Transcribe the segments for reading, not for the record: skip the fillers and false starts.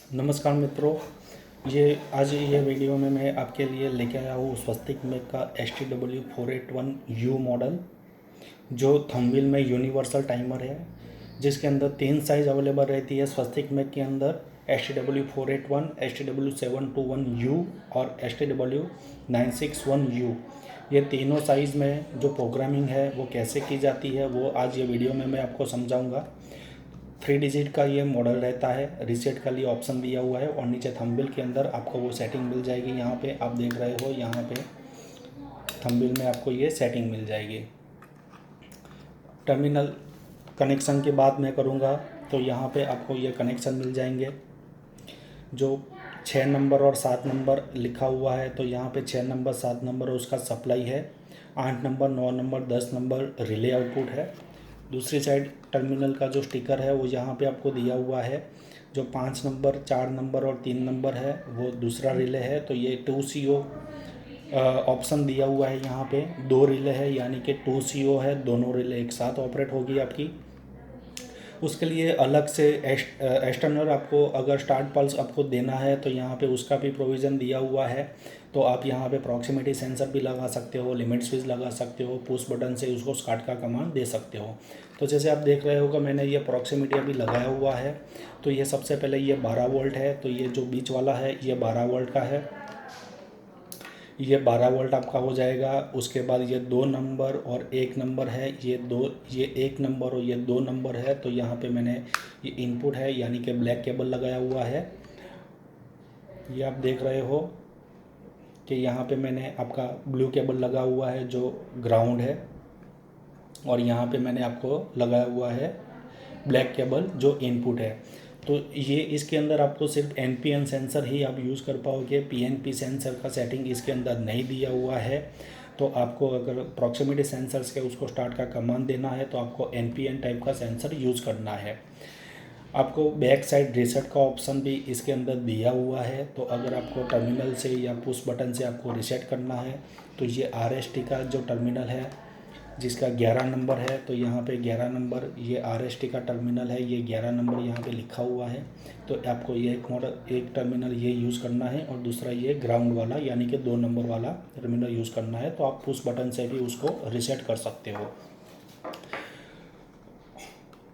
नमस्कार मित्रों। ये आज ये वीडियो में मैं आपके लिए लेके आया हूँ स्वस्तिक मेक का STW481U मॉडल, जो थंबनेल में यूनिवर्सल टाइमर है, जिसके अंदर 3 साइज़ अवेलेबल रहती है। स्वस्तिक मेक के अंदर STW481, STW721U और STW961U। ये तीनों साइज़ में जो प्रोग्रामिंग है वो कैसे की जाती है वो आज ये वीडियो में मैं आपको समझाऊंगा। 3 डिजिट का ये मॉडल रहता है। रीसेट का लिए ऑप्शन दिया हुआ है और नीचे थंबनेल के अंदर आपको वो सेटिंग मिल जाएगी। यहाँ पे आप देख रहे हो, यहाँ पे थंबनेल में आपको ये सेटिंग मिल जाएगी। टर्मिनल कनेक्शन की बात मैं करूँगा तो यहाँ पे आपको ये कनेक्शन मिल जाएंगे। जो 6 नंबर और 7 नंबर लिखा हुआ है, तो यहाँ पे 6 नंबर 7 नंबर उसका सप्लाई है। 8 number 9 number 10 number relay output है। दूसरी साइड टर्मिनल का जो स्टिकर है वो यहाँ पे आपको दिया हुआ है। जो 5 नंबर 4 नंबर और 3 नंबर है वो दूसरा रिले है। तो ये 2CO ऑप्शन दिया हुआ है। यहाँ पे 2 रिले है, यानी कि 2CO है, दोनों रिले एक साथ ऑपरेट होगी आपकी। उसके लिए अलग से एक्सटर्नल आपको अगर स्टार्ट पल्स आपको देना है तो यहाँ पे उसका भी प्रोविज़न दिया हुआ है। तो आप यहाँ पे प्रॉक्सिमिटी सेंसर भी लगा सकते हो, लिमिट स्विच लगा सकते हो, पुश बटन से उसको स्टार्ट का कमांड दे सकते हो। तो जैसे आप देख रहे होगा मैंने ये प्रॉक्सिमिटी अभी लगाया हुआ है। तो ये सबसे पहले ये 12 वोल्ट है, तो ये जो बीच वाला है ये 12 वोल्ट का है। ये 12 वोल्ट आपका हो जाएगा। उसके बाद ये 2 नंबर और 1 नंबर है, ये 1 नंबर और ये 2 नंबर है। तो यहाँ पे मैंने ये इनपुट है यानी कि ब्लैक केबल लगाया हुआ है। ये आप देख रहे हो कि यहाँ पे मैंने आपका ब्लू केबल लगा हुआ है जो ग्राउंड है, और यहाँ पे मैंने आपको लगाया हुआ है ब्लैक केबल जो इनपुट है। तो ये इसके अंदर आपको सिर्फ NPN सेंसर ही आप यूज़ कर पाओगे। PNP सेंसर का सेटिंग इसके अंदर नहीं दिया हुआ है। तो आपको अगर प्रॉक्सिमिटी सेंसर्स के उसको स्टार्ट का कमांड देना है तो आपको NPN टाइप का सेंसर यूज़ करना है। आपको बैक साइड रीसेट का ऑप्शन भी इसके अंदर दिया हुआ है। तो अगर आपको टर्मिनल से या पुश बटन से आपको रीसेट करना है तो ये RST का जो टर्मिनल है जिसका 11 नंबर है, तो यहाँ पे 11 नंबर ये RST का टर्मिनल है, ये 11 नंबर यहाँ पे लिखा हुआ है। तो आपको ये एक टर्मिनल ये यूज़ करना है और दूसरा ये ग्राउंड वाला यानी कि 2 नंबर वाला टर्मिनल यूज़ करना है। तो आप पुश बटन से भी उसको रीसेट कर सकते हो।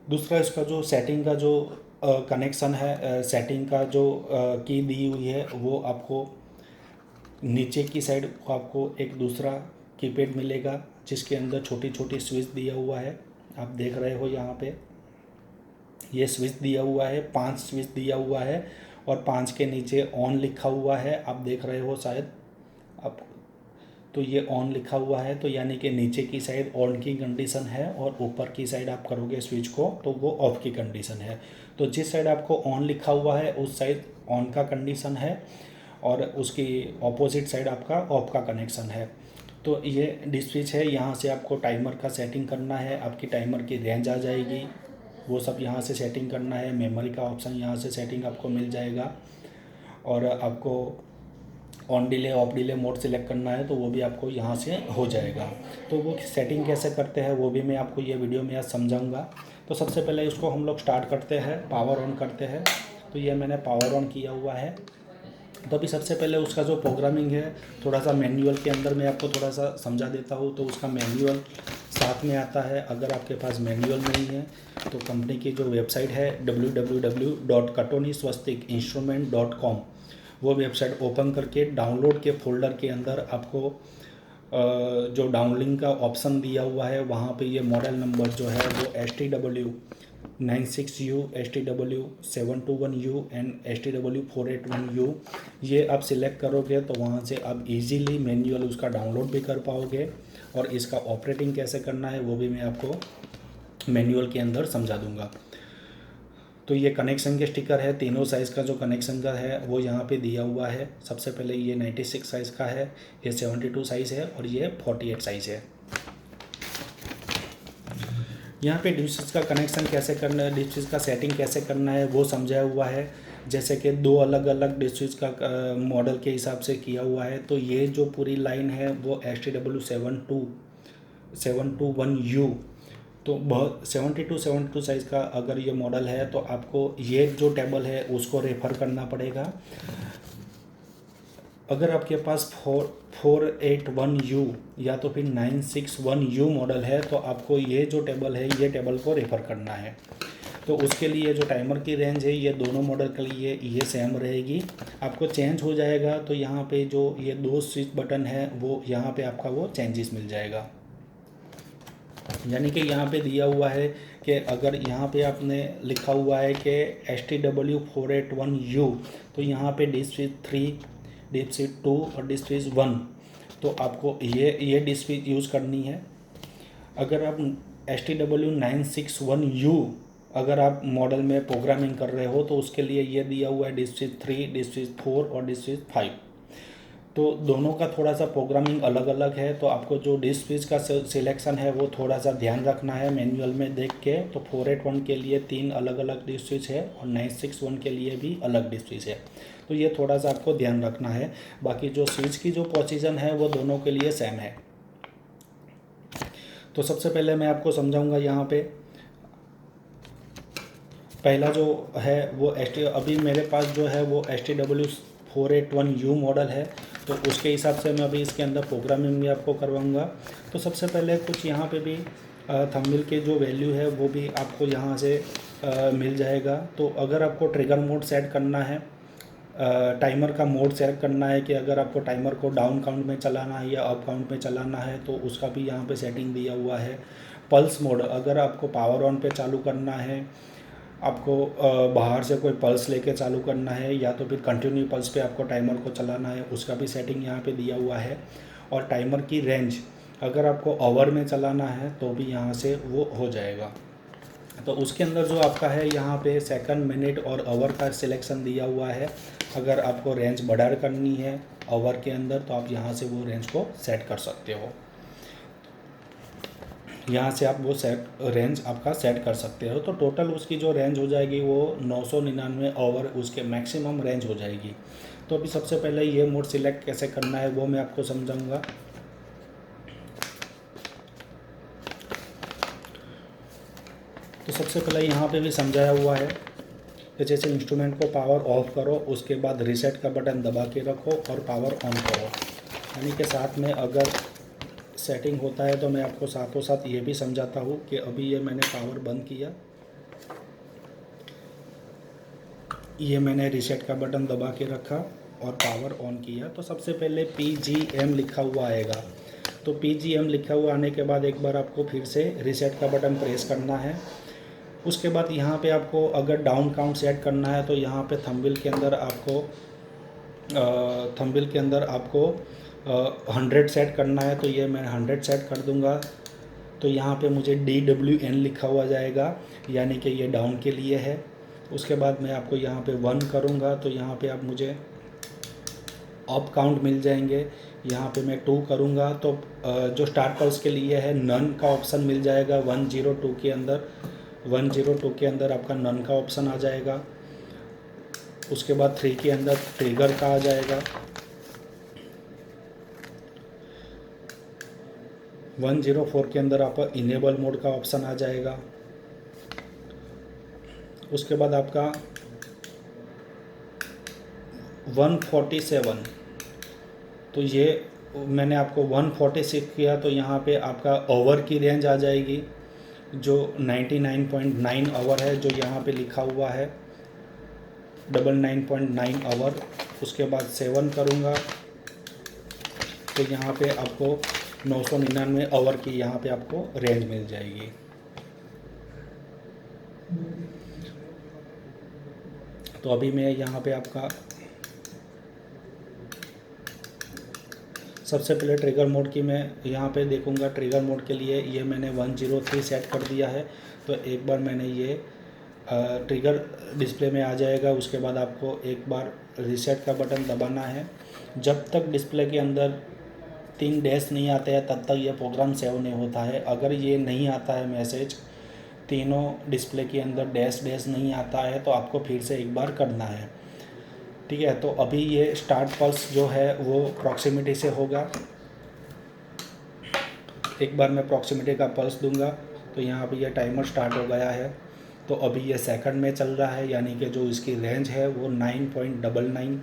दूसरा इसका जो सेटिंग का जो कनेक्शन है, सेटिंग का जो की दी हुई है वो आपको नीचे की साइड आपको एक दूसरा कीपैड मिलेगा जिसके अंदर छोटी छोटी स्विच दिया हुआ है। आप देख रहे हो यहाँ पे ये स्विच दिया हुआ है, 5 स्विच दिया हुआ है और 5 के नीचे ऑन लिखा हुआ है। आप देख रहे हो शायद आप, तो ये ऑन लिखा हुआ है, तो यानी कि नीचे की साइड ऑन की कंडीशन है और ऊपर की साइड आप करोगे स्विच को तो वो ऑफ की कंडीशन है। तो जिस साइड आपको ऑन लिखा हुआ है उस साइड ऑन का कंडीशन है और उसकी ऑपोजिट साइड आपका ऑफ का कनेक्शन है। तो ये डिश स्विच है, यहाँ से आपको टाइमर का सेटिंग करना है, आपकी टाइमर की रेंज आ जाएगी, वो सब यहाँ से सेटिंग करना है। मेमोरी का ऑप्शन यहाँ से सेटिंग आपको मिल जाएगा और आपको on delay of delay mode select करना है तो वो भी आपको यहाँ से हो जाएगा। तो वो सेटिंग कैसे करते हैं वो भी मैं आपको ये वीडियो में आज समझाऊँगा। तो सबसे पहले इसको हम लोग स्टार्ट करते हैं, पावर ऑन करते हैं। तो ये मैंने पावर ऑन किया हुआ है। तो अभी सबसे पहले उसका जो प्रोग्रामिंग है थोड़ा सा मैनुअल के अंदर मैं आपको थोड़ा सा समझा देता हूँ। तो उसका मैनुअल साथ में आता है। अगर आपके पास मैनुअल नहीं है तो कंपनी की जो वेबसाइट है www.katoniswastik.instrument.com, वो वेबसाइट ओपन करके डाउनलोड के फोल्डर के अंदर आपको जो डाउनलोडिंग का ऑप्शन दिया हुआ है वहाँ पे ये मॉडल नंबर जो है वो STW96U, STW721U एंड STW481U, ये आप सिलेक्ट करोगे तो वहाँ से आप इजीली मैन्युअल उसका डाउनलोड भी कर पाओगे और इसका ऑपरेटिंग कैसे करना है वो भी मैं आपको मैनुअल के अंदर समझा दूंगा। तो ये कनेक्शन के स्टिकर है, तीनों साइज़ का जो कनेक्शन का है वो यहाँ पे दिया हुआ है। सबसे पहले ये 96 साइज़ का है, ये 72 साइज़ है और ये 48 साइज़ है। यहाँ पे डिस्क का कनेक्शन कैसे करना है, डिस्क का सेटिंग कैसे करना है वो समझाया हुआ है। जैसे कि 2 अलग अलग डिस्क का मॉडल के हिसाब से किया हुआ है। तो ये जो पूरी लाइन है वो STW721U तो बहुत 72 साइज़ का अगर ये मॉडल है तो आपको ये जो टेबल है उसको रेफ़र करना पड़ेगा। अगर आपके पास 481U या तो फिर 961U मॉडल है तो आपको ये जो टेबल है ये टेबल को रेफ़र करना है। तो उसके लिए जो टाइमर की रेंज है ये दोनों मॉडल के लिए ये सेम रहेगी। आपको चेंज हो जाएगा तो यहाँ पे जो ये 2 स्विच बटन है वो यहाँ पे आपका वो चेंजेस मिल जाएगा। यानी कि यहाँ पे दिया हुआ है कि अगर यहाँ पे आपने लिखा हुआ है कि STW481U तो यहाँ पे डिस्क स्विच 3, डिस्क स्विच 2 और डिस्क स्विच 1, तो आपको ये डिस्क स्विच यूज़ करनी है। अगर आप STW961U अगर आप मॉडल में प्रोग्रामिंग कर रहे हो तो उसके लिए ये दिया हुआ है डिस्क स्विच 3, डिस्क स्विच 4 और डिस्क स्विच 5। तो दोनों का थोड़ा सा प्रोग्रामिंग अलग अलग है, तो आपको जो डिस्क स्विच का सिलेक्शन है वो थोड़ा सा ध्यान रखना है मैनुअल में देख के। तो 481 के लिए 3 अलग अलग डिस्क स्विच है और 961 के लिए भी अलग डिस्क स्विच है, तो ये थोड़ा सा आपको ध्यान रखना है। बाकी जो स्विच की जो पोजीशन है वो दोनों के लिए सेम है। तो सबसे पहले मैं आपको समझाऊंगा यहाँ पे। पहला जो है वो अभी मेरे पास जो है वो STW481U मॉडल है, तो उसके हिसाब से मैं अभी इसके अंदर प्रोग्रामिंग भी आपको करवाऊँगा। तो सबसे पहले कुछ यहाँ पे भी थंबनेल के जो वैल्यू है वो भी आपको यहाँ से मिल जाएगा। तो अगर आपको ट्रिगर मोड सेट करना है, टाइमर का मोड सेट करना है कि अगर आपको टाइमर को डाउन काउंट में चलाना है या अप काउंट में चलाना है तो उसका भी यहाँ पे सेटिंग दिया हुआ है। पल्स मोड, अगर आपको पावर ऑन पे चालू करना है, आपको बाहर से कोई पल्स लेके चालू करना है या तो फिर कंटिन्यू पल्स पे आपको टाइमर को चलाना है, उसका भी सेटिंग यहाँ पे दिया हुआ है। और टाइमर की रेंज अगर आपको आवर में चलाना है तो भी यहाँ से वो हो जाएगा। तो उसके अंदर जो आपका है यहाँ पे सेकंड, मिनट और आवर का सिलेक्शन दिया हुआ है। अगर आपको रेंज बढ़ा करनी है आवर के अंदर तो आप यहाँ से वो रेंज को सेट कर सकते हो। यहाँ से आप वो रेंज आपका सेट कर सकते हो। तो टोटल उसकी जो रेंज हो जाएगी वो 999 आवर उसके मैक्सिमम रेंज हो जाएगी। तो अभी सबसे पहले ये मोड सिलेक्ट कैसे करना है वो मैं आपको समझाऊंगा। तो सबसे पहले यहाँ पे भी समझाया हुआ है कि जैसे इंस्ट्रूमेंट को पावर ऑफ करो उसके बाद रीसेट का बटन दबा के रखो और पावर ऑन करो, यानी कि साथ में अगर सेटिंग होता है तो मैं आपको साथों साथ ये भी समझाता हूँ कि अभी ये मैंने पावर बंद किया, ये मैंने रीसेट का बटन दबा के रखा और पावर ऑन किया। तो सबसे पहले PGM लिखा हुआ आएगा। तो PGM लिखा हुआ आने के बाद एक बार आपको फिर से रीसेट का बटन प्रेस करना है। उसके बाद यहाँ पे आपको अगर डाउन काउंट सेट करना है तो यहाँ पे थंबनेल के अंदर आपको 100 सेट करना है, तो ये मैं 100 सेट कर दूंगा। तो यहाँ पे मुझे DWN लिखा हुआ जाएगा, यानी कि ये डाउन के लिए है। उसके बाद मैं आपको यहाँ पे 1 करूँगा तो यहाँ पे आप मुझे अप काउंट मिल जाएंगे। यहाँ पे मैं 2 करूँगा तो जो स्टार्ट पल्स के लिए है नन का ऑप्शन मिल जाएगा। 102 के अंदर आपका नन का ऑप्शन आ जाएगा। उसके बाद 3 के अंदर ट्रिगर का आ जाएगा। 104 के अंदर आपका इनेबल मोड का ऑप्शन आ जाएगा। उसके बाद आपका 147, तो ये मैंने आपको 146 किया तो यहाँ पे आपका ओवर की रेंज आ जाएगी जो 99.9 आवर है, जो यहाँ पे लिखा हुआ है 99.9 आवर। उसके बाद 7 करूँगा तो यहाँ पे आपको 999 आवर की यहाँ पे आपको रेंज मिल जाएगी। तो अभी मैं यहाँ पे आपका सबसे पहले ट्रिगर मोड की मैं यहाँ पे देखूँगा। ट्रिगर मोड के लिए ये मैंने 103 सेट कर दिया है। तो एक बार मैंने ये ट्रिगर डिस्प्ले में आ जाएगा। उसके बाद आपको एक बार रीसेट का बटन दबाना है। जब तक डिस्प्ले के अंदर 3 डैश नहीं आते हैं तब तक ये प्रोग्राम सेव नहीं होता है। अगर ये नहीं आता है मैसेज, तीनों डिस्प्ले के अंदर डैश नहीं आता है तो आपको फिर से एक बार करना है, ठीक है। तो अभी ये स्टार्ट पल्स जो है वो प्रॉक्सिमिटी से होगा। एक बार मैं प्रॉक्सिमिटी का पल्स दूंगा तो यहाँ पे ये टाइमर स्टार्ट हो गया है। तो अभी ये सेकंड में चल रहा है, यानी कि जो इसकी रेंज है वो 9.99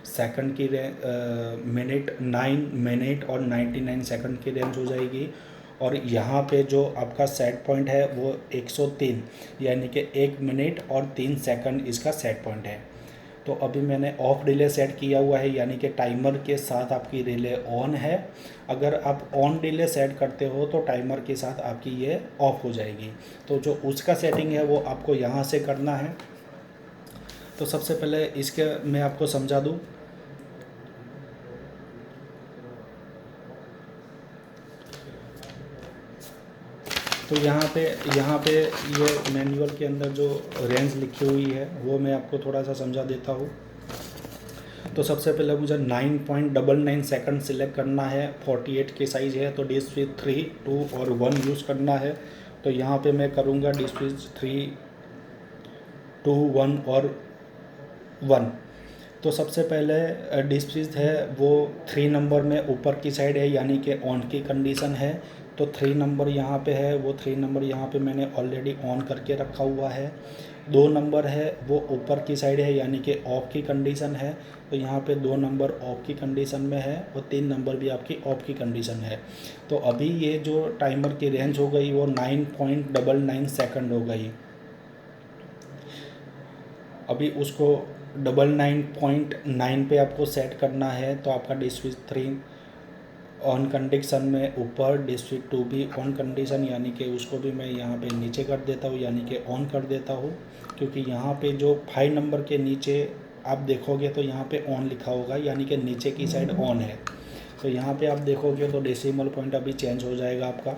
सेकंड की मिनट 9 मिनट और 99 सेकंड की रेंज हो जाएगी। और यहाँ पे जो आपका सेट पॉइंट है वो 103 यानी कि 1 मिनट और 3 सेकंड इसका सेट पॉइंट है। तो अभी मैंने ऑफ रिले सेट किया हुआ है, यानी कि टाइमर के साथ आपकी रिले ऑन है। अगर आप ऑन रिले सेट करते हो तो टाइमर के साथ आपकी ये ऑफ हो जाएगी। तो जो उसका सेटिंग है वो आपको यहाँ से करना है। तो सबसे पहले इसके मैं आपको समझा दूँ। तो यहाँ पे ये मैनुअल के अंदर जो रेंज लिखी हुई है वो मैं आपको थोड़ा सा समझा देता हूँ। तो सबसे पहले मुझे 9.99 सेकंड सिलेक्ट करना है। 48 की साइज़ है तो डिश स्विच 3, 2 और 1 यूज़ करना है। तो यहाँ पे मैं करूँगा डिश स्विच 3, 2, 1 और 1। तो सबसे पहले डिश स्विच है वो 3 नंबर में ऊपर की साइड है, यानी कि ऑन की कंडीशन है। तो 3 नंबर यहाँ पे है, वो 3 नंबर यहाँ पे मैंने ऑलरेडी ऑन करके रखा हुआ है। 2 नंबर है वो ऊपर की साइड है, यानी कि ऑफ की कंडीशन है। तो यहाँ पे 2 नंबर ऑफ की कंडीशन में है और 3 नंबर भी आपकी ऑफ की कंडीशन है। तो अभी ये जो टाइमर की रेंज हो गई वो 9.99 सेकंड हो गई। अभी उसको 99.9 पे आपको सेट करना है। तो आपका डिश स्विच 3 ऑन कंडीशन में ऊपर, डिश स्विच 2 भी ऑन कंडीशन, यानी कि उसको भी मैं यहाँ पे नीचे कर देता हूँ, यानी कि ऑन कर देता हूँ। क्योंकि यहाँ पे जो 5 नंबर के नीचे आप देखोगे तो यहाँ पे ऑन लिखा होगा, यानी कि नीचे की साइड ऑन है। तो यहाँ पे आप देखोगे तो डेसिमल पॉइंट अभी चेंज हो जाएगा आपका।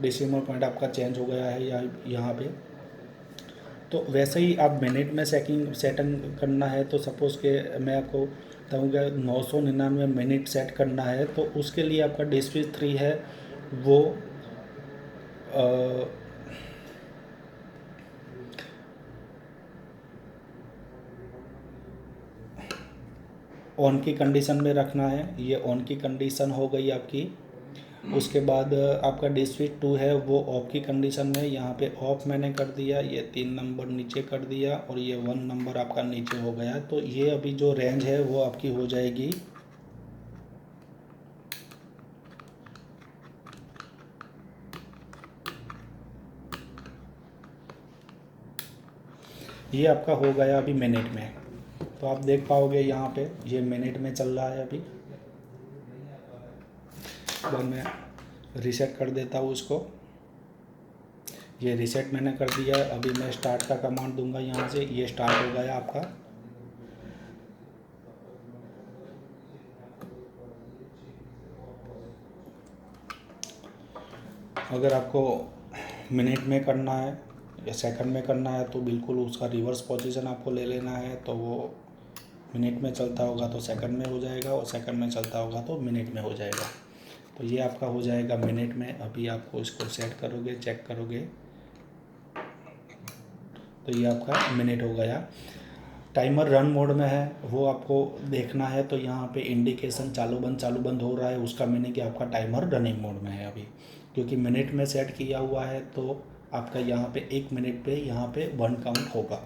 डेसिमल पॉइंट आपका चेंज हो गया है यहाँ पे। तो वैसे ही आप मिनट में सेटिंग करना है। तो सपोज़ के मैं आपको बताऊँगा 999 मिनट सेट करना है। तो उसके लिए आपका डिश स्विच 3 है वो ऑन की कंडीशन में रखना है। ये ऑन की कंडीशन हो गई आपकी। उसके बाद आपका डिश स्विच 2 है वो ऑफ की कंडीशन में, यहाँ पे ऑफ मैंने कर दिया। ये 3 नंबर नीचे कर दिया और ये 1 नंबर आपका नीचे हो गया। तो ये अभी जो रेंज है वो आपकी हो जाएगी ये आपका हो गया अभी मिनट में। तो आप देख पाओगे यहाँ पे ये मिनट में चल रहा है अभी। तो मैं रीसेट कर देता हूँ उसको। ये रीसेट मैंने कर दिया है। अभी मैं स्टार्ट का कमांड दूंगा यहाँ से, ये स्टार्ट हो गया आपका। अगर आपको मिनट में करना है या सेकंड में करना है तो बिल्कुल उसका रिवर्स पोजीशन आपको ले लेना है। तो वो मिनट में चलता होगा तो सेकंड में हो जाएगा और सेकंड में चलता होगा तो मिनट में हो जाएगा। तो ये आपका हो जाएगा मिनट में। अभी आपको इसको सेट करोगे, चेक करोगे तो ये आपका मिनट हो गया। टाइमर रन मोड में है वो आपको देखना है। तो यहाँ पे इंडिकेशन चालू बंद हो रहा है, उसका मीनिंग कि आपका टाइमर रनिंग मोड में है अभी। क्योंकि मिनट में सेट किया हुआ है तो आपका यहाँ पे 1 मिनट पे यहाँ पे 1 काउंट होगा।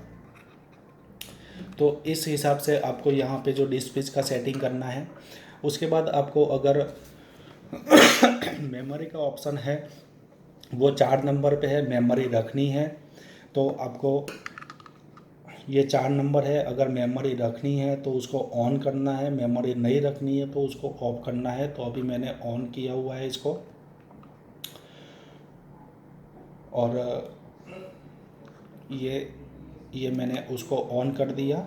तो इस हिसाब से आपको यहाँ पे जो डिश स्विच का सेटिंग करना है। उसके बाद आपको अगर मेमोरी का ऑप्शन है वो 4 नंबर पे है, मेमोरी रखनी है तो आपको ये 4 नंबर है। अगर मेमोरी रखनी है तो उसको ऑन करना है, मेमोरी नहीं रखनी है तो उसको ऑफ करना है। तो अभी मैंने ऑन किया हुआ है इसको और ये मैंने उसको ऑन कर दिया।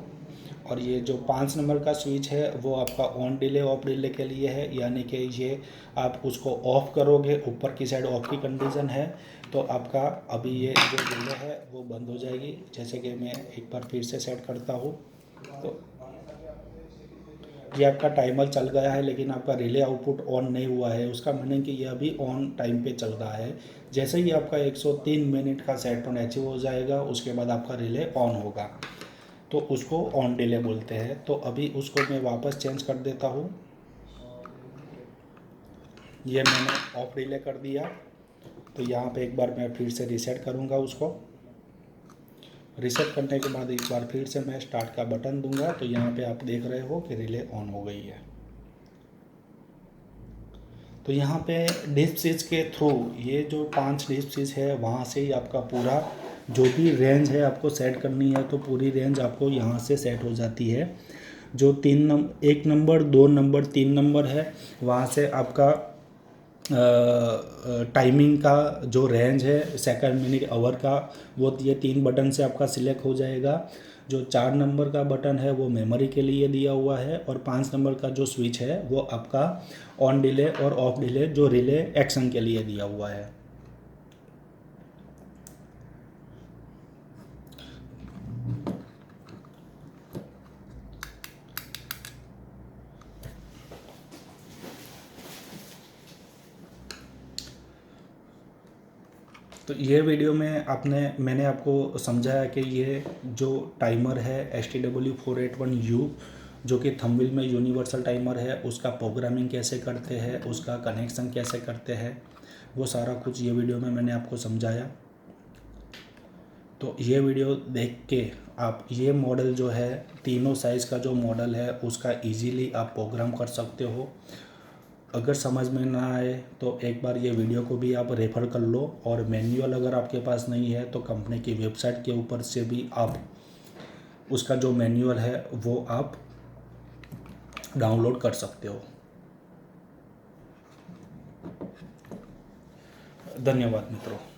और ये जो 5 नंबर का स्विच है वो आपका ऑन डिले ऑफ डिले के लिए है, यानी कि ये आप उसको ऑफ़ करोगे, ऊपर की साइड ऑफ की कंडीशन है तो आपका अभी ये जो डिले है वो बंद हो जाएगी। जैसे कि मैं एक बार फिर से सेट करता हूँ तो ये आपका टाइमर चल गया है लेकिन आपका रिले आउटपुट ऑन नहीं हुआ है। उसका मीनिंग कि ये अभी ऑन टाइम पे चल रहा है। जैसे ही आपका 103 मिनट का सेट पॉइंट अचीव हो जाएगा उसके बाद आपका रिले ऑन होगा, तो उसको ऑन डिले बोलते हैं। तो अभी उसको मैं वापस चेंज कर देता हूँ। ये मैंने ऑफ डिले कर दिया। तो यहाँ पे एक बार मैं फिर से रीसेट करूँगा उसको। रीसेट करने के बाद एक बार फिर से मैं स्टार्ट का बटन दूंगा। तो यहाँ पे आप देख रहे हो कि रिले ऑन हो गई है। तो यहाँ पे डिस्क स्विच के थ्रू ये जो 5 डिस्क स्विच है वहाँ से ही आपका पूरा जो भी रेंज है आपको सेट करनी है, तो पूरी रेंज आपको यहाँ से सेट हो जाती है। जो 1 नंबर 2 नंबर 3 नंबर है वहाँ से आपका टाइमिंग का जो रेंज है सेकंड मिनट आवर का, वो ये 3 बटन से आपका सिलेक्ट हो जाएगा। जो 4 नंबर का बटन है वो मेमोरी के लिए दिया हुआ है, और 5 नंबर का जो स्विच है वो आपका ऑन डिले और ऑफ डिले जो रिले एक्शन के लिए दिया हुआ है। तो ये वीडियो में मैंने आपको समझाया कि ये जो टाइमर है STW481U जो कि थंबनेल में यूनिवर्सल टाइमर है, उसका प्रोग्रामिंग कैसे करते हैं, उसका कनेक्शन कैसे करते हैं, वो सारा कुछ ये वीडियो में मैंने आपको समझाया। तो ये वीडियो देख के आप ये मॉडल जो है, तीनों साइज़ का जो मॉडल है उसका इजीली आप प्रोग्राम कर सकते हो। अगर समझ में ना आए तो एक बार ये वीडियो को भी आप रेफ़र कर लो, और मैनुअल अगर आपके पास नहीं है तो कंपनी की वेबसाइट के ऊपर से भी आप उसका जो मैनुअल है वो आप डाउनलोड कर सकते हो। धन्यवाद मित्रों।